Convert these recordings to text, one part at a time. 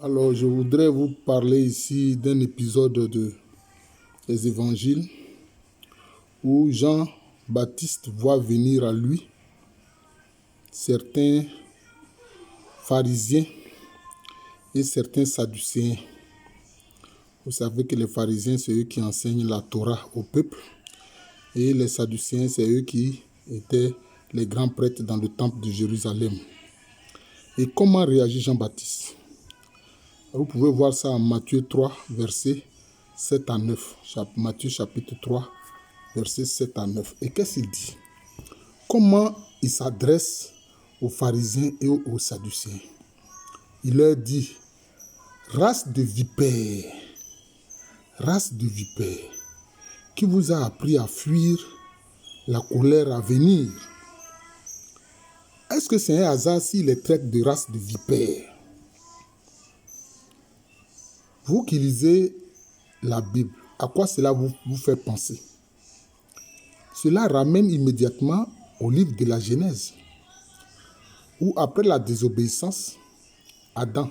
Alors, je voudrais vous parler ici d'un épisode des évangiles où Jean-Baptiste voit venir à lui certains pharisiens et certains sadducéens. Vous savez que les pharisiens, c'est eux qui enseignent la Torah au peuple, et les sadducéens, c'est eux qui étaient les grands prêtres dans le temple de Jérusalem. Et comment réagit Jean-Baptiste? Vous pouvez voir ça en Matthieu 3, versets 7 à 9. Matthieu chapitre 3, versets 7 à 9. Et qu'est-ce qu'il dit? Comment il s'adresse aux pharisiens et aux sadducéens? Il leur dit: race de vipères, qui vous a appris à fuir la colère à venir? Est-ce que c'est un hasard s'il les traite de race de vipères? Vous qui lisez la Bible, à quoi cela vous fait penser? Cela ramène immédiatement au livre de la Genèse, où après la désobéissance, Adam,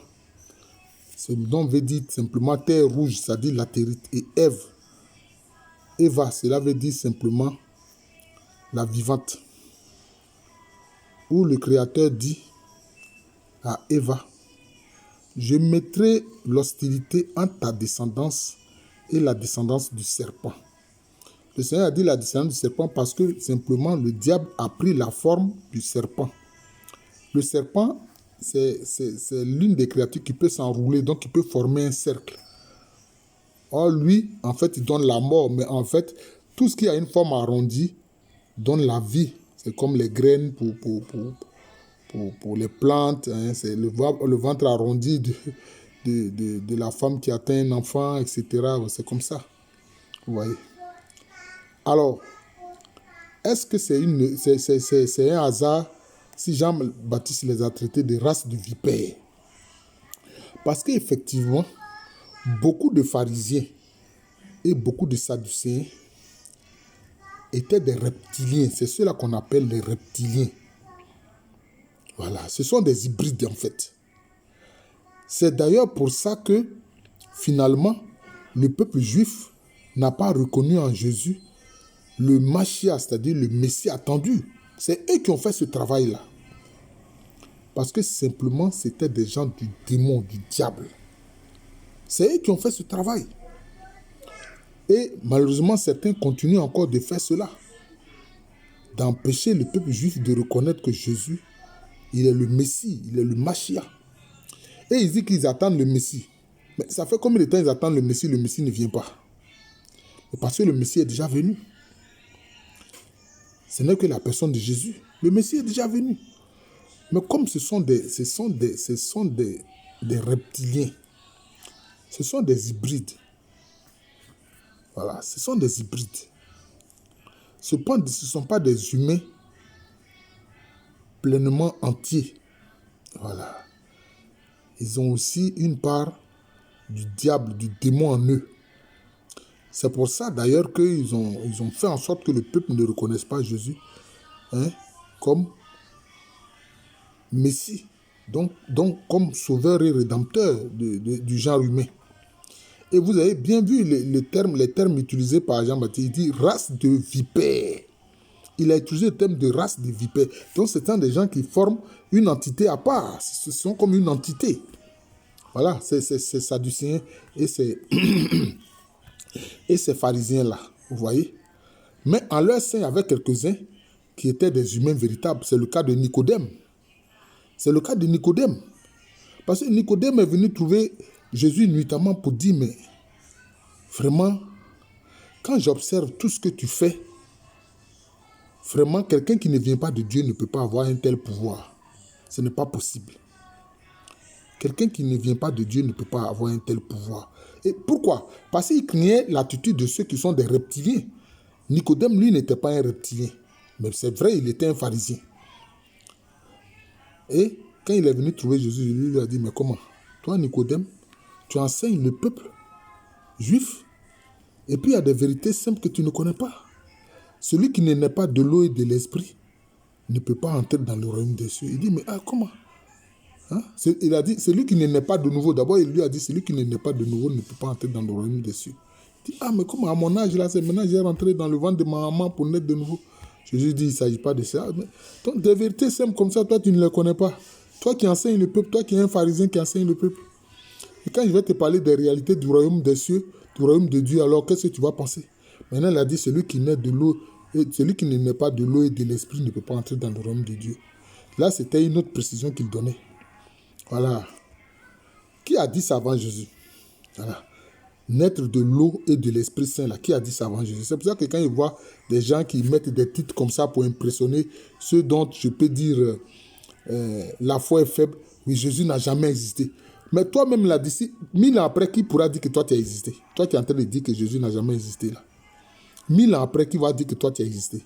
ce nom veut dire simplement terre rouge, c'est-à-dire latérite, et Eva, cela veut dire simplement la vivante, où le Créateur dit à Eva: je mettrai l'hostilité entre ta descendance et la descendance du serpent. Le Seigneur a dit la descendance du serpent parce que simplement le diable a pris la forme du serpent. Le serpent, c'est l'une des créatures qui peut s'enrouler, donc qui peut former un cercle. Or, lui, en fait, il donne la mort, mais en fait, tout ce qui a une forme arrondie donne la vie. C'est comme les graines pour les plantes, hein. C'est le ventre arrondi de la femme qui atteint un enfant, etc. C'est comme ça. Vous voyez. Alors, est-ce que c'est un hasard si Jean-Baptiste les a traités de race de vipères? Parce qu'effectivement, beaucoup de pharisiens et beaucoup de sadducéens étaient des reptiliens. C'est ceux-là qu'on appelle les reptiliens. Voilà, ce sont des hybrides en fait. C'est d'ailleurs pour ça que, finalement, le peuple juif n'a pas reconnu en Jésus le Mashiach, c'est-à-dire le Messie attendu. C'est eux qui ont fait ce travail-là. Parce que simplement, c'était des gens du démon, du diable. C'est eux qui ont fait ce travail. Et malheureusement, certains continuent encore de faire cela. D'empêcher le peuple juif de reconnaître que Jésus, il est le Messie, il est le Mashiach. Et ils disent qu'ils attendent le Messie. Mais ça fait combien de temps ils attendent le Messie ne vient pas? Parce que le Messie est déjà venu. Ce n'est que la personne de Jésus. Le Messie est déjà venu. Mais comme ce sont des reptiliens, ce sont des hybrides. Voilà, ce sont des hybrides. Ce ne sont pas des humains pleinement entiers. Voilà. Ils ont aussi une part du diable, du démon en eux. C'est pour ça d'ailleurs qu'ils ont fait en sorte que le peuple ne reconnaisse pas Jésus, hein, comme Messie, donc comme sauveur et rédempteur du genre humain. Et vous avez bien vu les termes utilisés par Jean-Baptiste. Il dit race de vipères. Il a utilisé le terme de race de vipères. Donc, ce sont des gens qui forment une entité à part. Ce sont comme une entité. Voilà, c'est sadducéens et c'est et ces pharisiens-là. Vous voyez? Mais en leur sein, il y avait quelques-uns qui étaient des humains véritables. C'est le cas de Nicodème. C'est le cas de Nicodème. Parce que Nicodème est venu trouver Jésus nuitamment pour dire: mais vraiment, quand j'observe tout ce que tu fais, vraiment, quelqu'un qui ne vient pas de Dieu ne peut pas avoir un tel pouvoir. Ce n'est pas possible. Quelqu'un qui ne vient pas de Dieu ne peut pas avoir un tel pouvoir. Et pourquoi? Parce qu'il craignait l'attitude de ceux qui sont des reptiliens. Nicodème, lui, n'était pas un reptilien. Mais c'est vrai, il était un pharisien. Et quand il est venu trouver Jésus, il lui a dit: mais comment? Toi, Nicodème, tu enseignes le peuple juif, et puis il y a des vérités simples que tu ne connais pas. Celui qui n'est pas de l'eau et de l'esprit ne peut pas entrer dans le royaume des cieux. Il dit: mais comment? Hein? Il a dit, celui qui ne naît pas de nouveau, d'abord il lui a dit, celui qui ne naît pas de nouveau ne peut pas entrer dans le royaume des cieux. Il dit, ah mais comment à mon âge là, c'est maintenant que j'ai rentré dans le ventre de ma maman pour naître de nouveau. Jésus dit, il ne s'agit pas de ça. Mais, donc des vérités simples comme ça, toi tu ne les connais pas. Toi qui enseignes le peuple, toi qui es un pharisien qui enseigne le peuple. Et quand je vais te parler des réalités du royaume des cieux, du royaume de Dieu, alors qu'est-ce que tu vas penser? Maintenant il a dit, celui qui naît de l'eau, et celui qui ne naît pas de l'eau et de l'esprit ne peut pas entrer dans le royaume de Dieu. Là c'était une autre précision qu'il donnait. Voilà. Qui a dit ça avant Jésus? Voilà. Naître de l'eau et de l'Esprit Saint, là. Qui a dit ça avant Jésus? C'est pour ça que quand ils voient des gens qui mettent des titres comme ça pour impressionner ceux dont je peux dire la foi est faible, oui, Jésus n'a jamais existé. Mais toi-même, là, d'ici 1000 ans après, qui pourra dire que toi, tu as existé? Toi qui es en train de dire que Jésus n'a jamais existé, là. 1000 ans après, qui va dire que toi, tu as existé?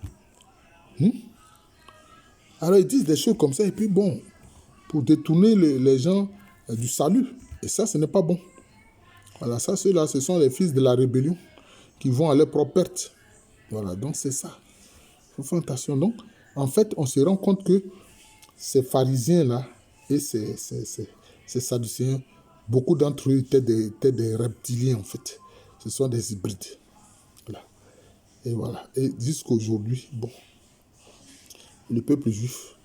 Alors, ils disent des choses comme ça, et puis bon, pour détourner les gens du salut. Et ça, ce n'est pas bon. Voilà, ça, ceux-là, ce sont les fils de la rébellion qui vont à leur propre perte. Voilà, donc c'est ça. Il faut faire attention. Donc, en fait, on se rend compte que ces pharisiens-là et ces sadducéens, beaucoup d'entre eux étaient des reptiliens, en fait. Ce sont des hybrides. Voilà. Et voilà. Et jusqu'aujourd'hui, bon, le peuple juif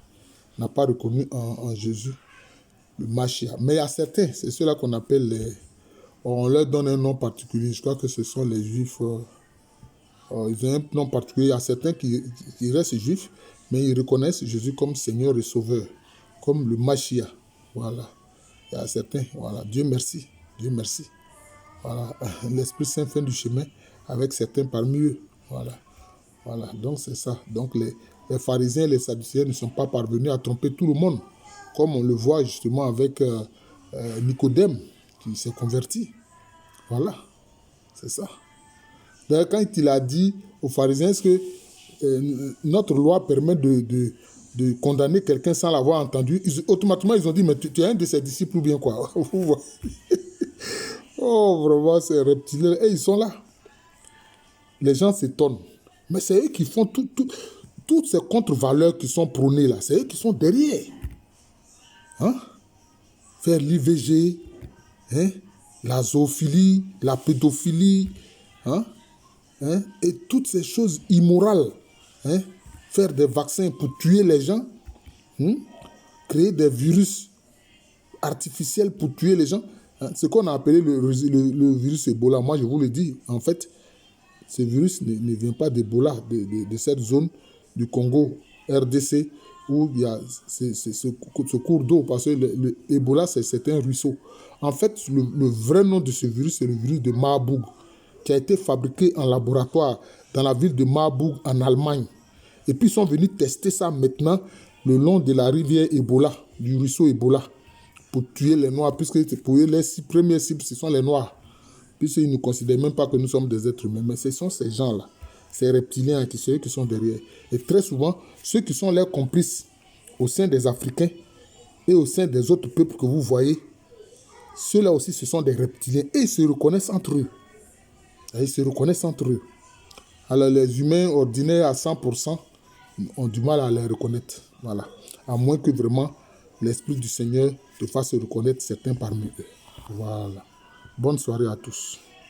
n'a pas reconnu en Jésus le Mashiach. Mais il y a certains, c'est ceux-là qu'on appelle les... On leur donne un nom particulier. Je crois que ce sont les Juifs. Ils ont un nom particulier. Il y a certains qui restent juifs, mais ils reconnaissent Jésus comme Seigneur et Sauveur, comme le Mashiach. Voilà. Il y a certains. Voilà. Dieu merci. Dieu merci. Voilà. L'Esprit Saint fait du chemin avec certains parmi eux. Voilà. Voilà. Donc c'est ça. Donc les pharisiens et les sadducéens ne sont pas parvenus à tromper tout le monde, comme on le voit justement avec Nicodème, qui s'est converti. Voilà, c'est ça. D'ailleurs, quand il a dit aux pharisiens, est-ce que notre loi permet de condamner quelqu'un sans l'avoir entendu, automatiquement, ils ont dit, mais tu es un de ses disciples ou bien quoi? Oh, vraiment, c'est reptilien. Et ils sont là. Les gens s'étonnent. Mais c'est eux qui font toutes ces contre-valeurs qui sont prônées là. C'est eux qui sont derrière. Hein? Faire l'IVG, hein? La zoophilie, la pédophilie, hein? Hein? Et toutes ces choses immorales, hein? Faire des vaccins pour tuer les gens, hein? Créer des virus artificiels pour tuer les gens, hein? Ce qu'on a appelé le virus Ebola. Moi, je vous le dis, en fait, ce virus ne vient pas d'Ebola, de cette zone du Congo, RDC, où il y a ce cours d'eau, parce que l'Ebola, c'est un ruisseau. En fait, le vrai nom de ce virus, c'est le virus de Marburg, qui a été fabriqué en laboratoire dans la ville de Marburg, en Allemagne. Et puis, ils sont venus tester ça maintenant le long de la rivière Ebola, du ruisseau Ebola, pour tuer les Noirs, puisque pour eux, les premières cibles, ce sont les Noirs. Puisqu'ils ne considèrent même pas que nous sommes des êtres humains. Mais ce sont ces gens-là, ces reptiliens qui sont derrière. Et très souvent, ceux qui sont leurs complices au sein des Africains et au sein des autres peuples que vous voyez, ceux-là aussi, ce sont des reptiliens. Et ils se reconnaissent entre eux. Et ils se reconnaissent entre eux. Alors, les humains ordinaires à 100% ont du mal à les reconnaître. Voilà. À moins que vraiment l'Esprit du Seigneur te fasse reconnaître certains parmi eux. Voilà. Bonne soirée à tous.